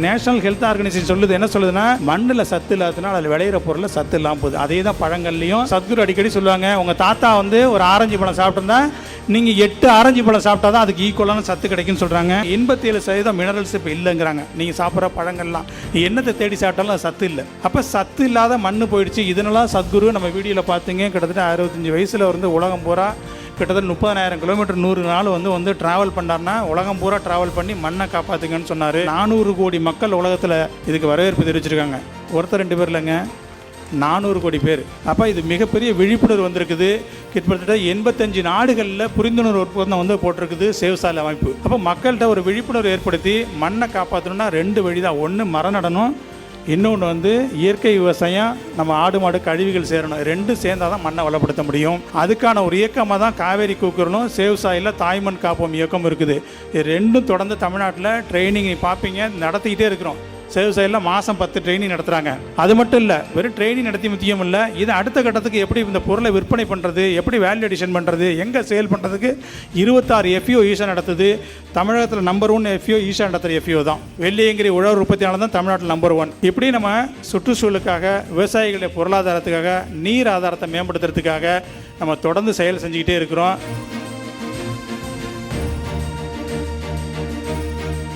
National health organisation சொல்லுது, என்ன சொல்லுதுன்னா மண்ணில் சத்து இல்லாததுனால அதில் விளையிற பொருளில் சத்து இல்லாமல் போகுது. அதே தான் பழங்கள்லையும் சத்குரு அடிக்கடி சொல்லுவாங்க, உங்கள் தாத்தா வந்து ஒரு ஆரஞ்சு பழம் சாப்பிட்டுருந்தா நீங்கள் 8 ஆரஞ்சு பழம் சாப்பிட்டா தான் அதுக்கு ஈக்குவலான சத்து கிடைக்குன்னு சொல்கிறாங்க. 87% மினரல்ஸ் இப்போ இல்லைங்கிறாங்க. நீங்கள் சாப்பிட்ற பழங்கள்லாம் என்னத்தை தேடி சாப்பிட்டாலும் அது சத்து இல்லை. அப்போ சத்து இல்லாத மண் போயிடுச்சு. இதனால சத்குரு நம்ம வீடியோவில் பார்த்தீங்க, கிட்டத்தட்ட 65 வயசில் வந்து உலகம் பூரா கிட்டத்தட்ட 30,000 கிலோமீட்டர் 100 நாள் வந்து ட்ராவல் பண்ணார்னா உலகம் பூரா ட்ராவல் பண்ணி மண்ணை காப்பாற்றுங்கன்னு சொன்னார். 400 கோடி மக்கள் உலகத்தில் இதுக்கு வரவேற்பு தெரிவிச்சிருக்காங்க. ஒருத்தர் 2 பேர் இல்லைங்க, 400 கோடி பேர். அப்போ இது மிகப்பெரிய விழிப்புணர்வு வந்திருக்குது. கிட்டத்தட்ட 85 நாடுகளில் புரிந்துணர்வு ஒப்பந்தம் வந்து போட்டிருக்குது சேவ் சாலை அமைப்பு. அப்போ மக்கள்கிட்ட ஒரு விழிப்புணர்வு ஏற்படுத்தி மண்ணை காப்பாற்றணும்னா 2 வழி தான். ஒன்று மரம் நடணும், இன்னொன்று வந்து இயற்கை விவசாயம், நம்ம ஆடு மாடு கழிவுகள் சேரணும். 2 சேர்ந்தால் தான் மண்ணை வளப்படுத்த முடியும். அதுக்கான ஒரு இயக்கமாக தான் காவேரி கூக்குரலும் சேவ் சாயில் தாய்மண் காப்போம் இயக்கம் இருக்குது. இது 2ம் தொடர்ந்து தமிழ்நாட்டில் ட்ரைனிங் பார்ப்பீங்க நடத்திக்கிட்டே இருக்கிறோம். சேவ் சாயில் மாதம் 10 ட்ரைனிங் நடத்துகிறாங்க. அது மட்டும் இல்லை, வெறும் ட்ரைனிங் நடத்தி முக்கியம் இல்லை, இது அடுத்த கட்டத்துக்கு எப்படி இந்த பொருளை விற்பனை பண்ணுறது, எப்படி வேல்யூ அடிஷன் பண்ணுறது, எங்கே சேல் பண்ணுறதுக்கு 26 FAO ஈஷா நடத்துது. தமிழகத்தில் நம்பர் 1 FAO ஈஷா நடத்துகிற FAO தான். வெள்ளியங்கிரி உழவர் உற்பத்தியாளர் தான் தமிழ்நாட்டில் நம்பர் 1. இப்படி நம்ம சுற்றுச்சூழலுக்காக, விவசாயிகளுடைய பொருளாதாரத்துக்காக, நீர் ஆதாரத்தை மேம்படுத்துறதுக்காக நம்ம தொடர்ந்து செயல் செஞ்சுக்கிட்டே இருக்கிறோம்.